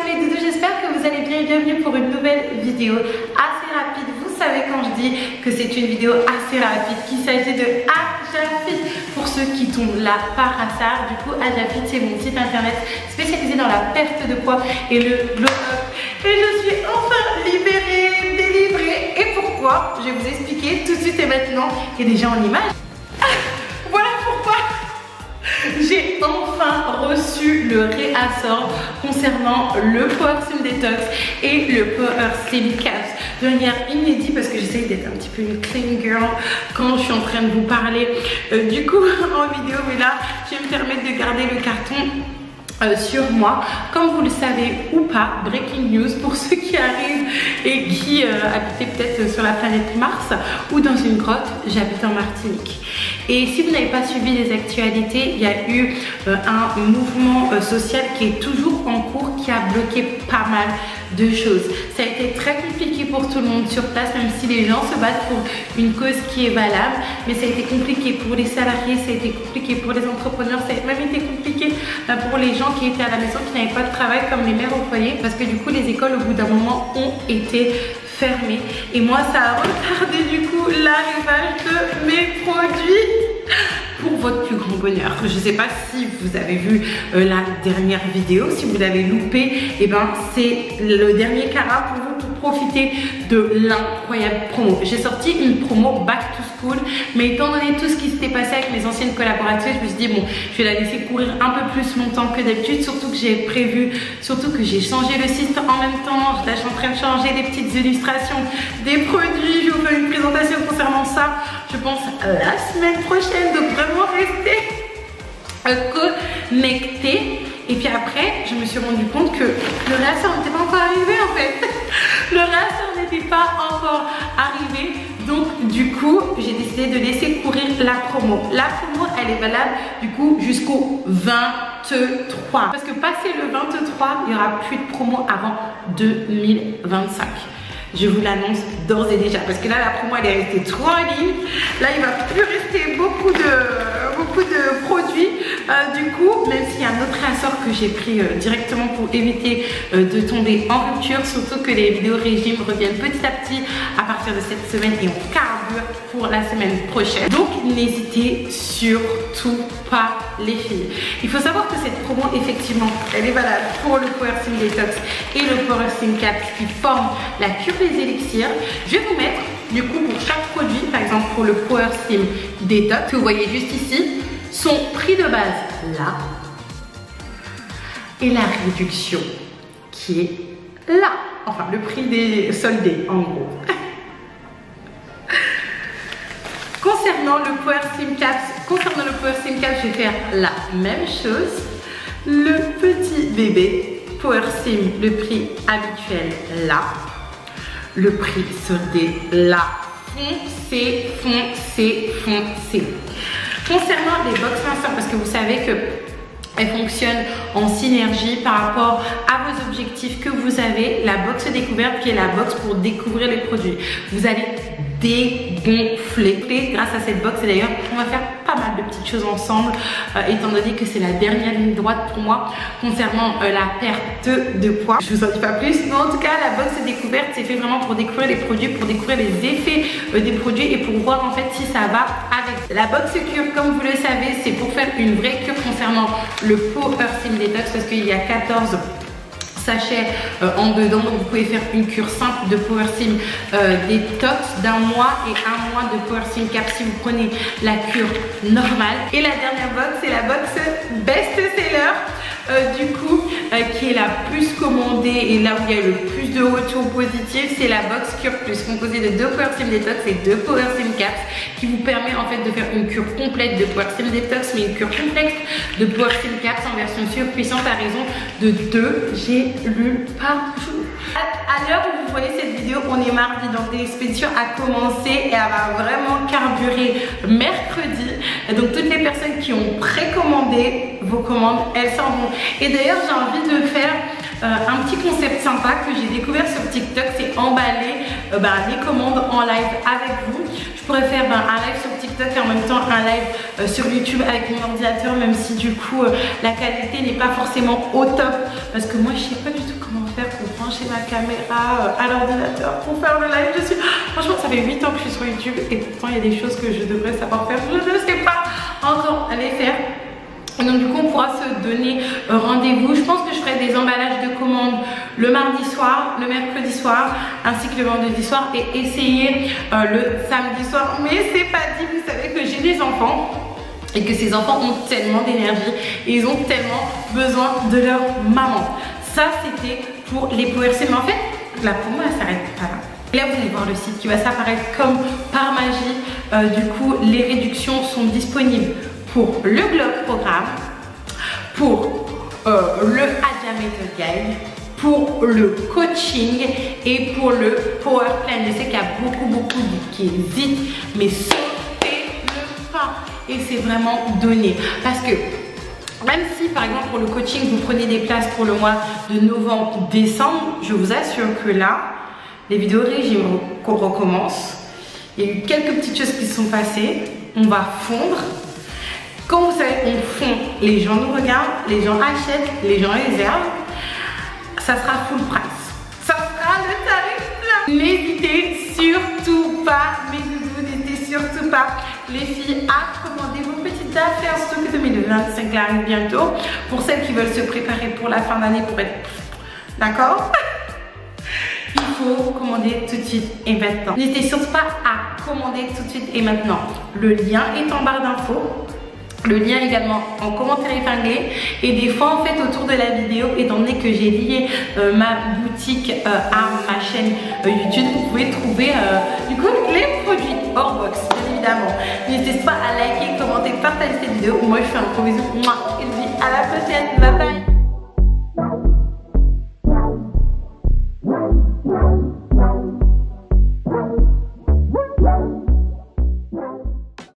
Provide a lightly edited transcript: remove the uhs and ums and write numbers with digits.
Salut les doudous, j'espère que vous allez bien et bienvenue pour une nouvelle vidéo assez rapide. Vous savez quand je dis que c'est une vidéo assez rapide qu'il s'agit de Ajafit. Pour ceux qui tombent là par hasard, du coup Ajafit c'est mon site internet spécialisé dans la perte de poids et le glow up. Et je suis enfin libérée, délivrée. Et pourquoi? Je vais vous expliquer tout de suite et maintenant, et déjà en image. Voilà pourquoi j'ai enfin reçu le réassort concernant le Power Slim Detox et le Power Slim Caps de manière inédite parce que j'essaye d'être un petit peu une clean girl quand je suis en train de vous parler du coup en vidéo, mais là je vais me permettre de garder le carton sur moi. Comme vous le savez ou pas, breaking news pour ceux qui arrivent et qui habitaient peut-être sur la planète Mars ou dans une grotte, j'habite en Martinique. Et si vous n'avez pas suivi les actualités, il y a eu un mouvement social qui est toujours en cours, qui a bloqué pas mal de choses. Ça a été très compliqué pour tout le monde sur place, même si les gens se battent pour une cause qui est valable, mais ça a été compliqué pour les salariés, ça a été compliqué pour les entrepreneurs, ça a même été compliqué pour les gens qui étaient à la maison, qui n'avaient pas de travail, comme les mères au foyer, parce que du coup les écoles au bout d'un moment ont été fermées. Et moi ça a retardé du coup l'arrivage de mes produits pour votre plus grand bonheur. Je ne sais pas si vous avez vu la dernière vidéo, si vous l'avez loupé, et ben c'est le dernier carat pour vous pour profiter de l'incroyable promo. J'ai sorti une promo back to school, mais étant donné tout ce qui s'était passé avec mes anciennes collaboratrices, je me suis dit bon, je vais la laisser courir un peu plus longtemps que d'habitude, surtout que j'ai prévu, surtout que j'ai changé le site en même temps. Là je suis en train de changer des petites illustrations des produits, je vais vous faire une présentation concernant ça, je pense la semaine prochaine, donc vraiment restez connectés. Et puis après je me suis rendu compte que le réassort n'était pas encore arrivé en fait. Le réassort n'était pas encore arrivé, donc du coup j'ai décidé de laisser courir la promo. La promo elle est valable du coup jusqu'au 23, parce que passé le 23 il n'y aura plus de promo avant 2025. Je vous l'annonce d'ores et déjà, parce que là la promo elle est restée trop en ligne. Là il va plus rester beaucoup de produits. Du coup, même s'il y a un autre réassort que j'ai pris directement pour éviter de tomber en rupture, surtout que les vidéos régime reviennent petit à petit à partir de cette semaine et on carbure pour la semaine prochaine. Donc n'hésitez surtout pas les filles. Il faut savoir que cette promo effectivement elle est valable pour le Power Slim Detox et le Power Slim Caps qui forment la cure des élixirs. Je vais vous mettre du coup pour chaque produit, par exemple pour le Power Slim Detox que vous voyez juste ici, son prix de base là et la réduction qui est là, enfin le prix des soldés en gros. Concernant le Power Slim Caps, je vais faire la même chose. Le petit bébé Power Slim, le prix habituel là, le prix soldé là. Foncez, foncez, foncez. Concernant les box minceurs, parce que vous savez que elles fonctionnent en synergie par rapport à vos objectifs que vous avez, la box découverte qui est la box pour découvrir les produits. Vous allez dégonfler grâce à cette box, et d'ailleurs on va faire pas mal de petites choses ensemble étant donné que c'est la dernière ligne droite pour moi concernant la perte de poids. Je vous en dis pas plus, mais en tout cas la box découverte c'est fait vraiment pour découvrir les produits, pour découvrir les effets des produits et pour voir en fait si ça va avec. La box cure, comme vous le savez, c'est pour faire une vraie cure concernant le Power Slim Detox, parce qu'il y a 14 sachets en dedans, donc vous pouvez faire une cure simple de Power Slim Detox d'1 mois et 1 mois de Power Slim Cap si vous prenez la cure normale. Et la dernière box c'est la box best-seller du coup qui est la plus commandée et là où il y a le plus de retours positifs, c'est la box Cure Plus composée de 2 Power Slim Detox et 2 Power Slim Caps qui vous permet en fait de faire une cure complète de Power Slim Detox mais une cure complexe de Power Slim Caps en version surpuissante à raison de 2 gélules par jour. À l'heure où vous voyez cette vidéo, on est mardi, donc l'expédition a commencé et elle va vraiment carburer mercredi. Donc toutes les personnes qui ont précommandé vos commandes, elles s'en vont. Et d'ailleurs j'ai envie de faire un petit concept sympa que j'ai découvert sur TikTok, c'est emballer les commandes en live avec vous. Je pourrais faire un live sur TikTok TikTok et en même temps un live sur YouTube avec mon ordinateur, même si du coup la qualité n'est pas forcément au top, parce que moi je sais pas du tout comment faire pour brancher ma caméra à l'ordinateur pour faire le live. Franchement, ça fait 8 ans que je suis sur YouTube et pourtant il y a des choses que je devrais savoir faire, je ne sais pas encore les faire. Et donc du coup on pourra se donner rendez-vous. Je pense que je ferai des emballages de commandes le mardi soir, le mercredi soir ainsi que le vendredi soir et essayer le samedi soir. Mais c'est pas dit, vous savez que j'ai des enfants et que ces enfants ont tellement d'énergie et ils ont tellement besoin de leur maman. Ça c'était pour les PowerC, mais en fait la promo elle s'arrête pas là. Et là vous allez voir le site qui va s'apparaître comme par magie. Du coup les réductions sont disponibles pour le Globe Programme, pour le Adja Method Guide, pour le coaching et pour le Power Plan. Je sais qu'il y a beaucoup qui hésitent, mais sautez le pas et c'est vraiment donné. Parce que même si par exemple pour le coaching vous prenez des places pour le mois de novembre, décembre, je vous assure que là, les vidéos régime qu'on recommence. Il y a eu quelques petites choses qui se sont passées. On va fondre. Quand vous savez, on fond, les gens nous regardent, les gens achètent, les gens réservent. Ça sera full price. Ça sera le tarif plein. N'hésitez surtout pas, mes doudous, n'hésitez surtout pas, les filles, à commander vos petites affaires. Surtout que 2025 arrive bientôt. Pour celles qui veulent se préparer pour la fin d'année pour être... D'accord? Il faut commander tout de suite et maintenant. N'hésitez surtout pas à commander tout de suite et maintenant. Le lien est en barre d'infos. Le lien également en commentaire épinglé. Et des fois en fait autour de la vidéo, étant donné que j'ai lié ma boutique à ma chaîne YouTube, vous pouvez trouver du coup les produits hors box, bien évidemment. N'hésitez pas à liker, commenter, partager cette vidéo. Moi je fais un gros bisou et je vous dis à la prochaine. Bye bye.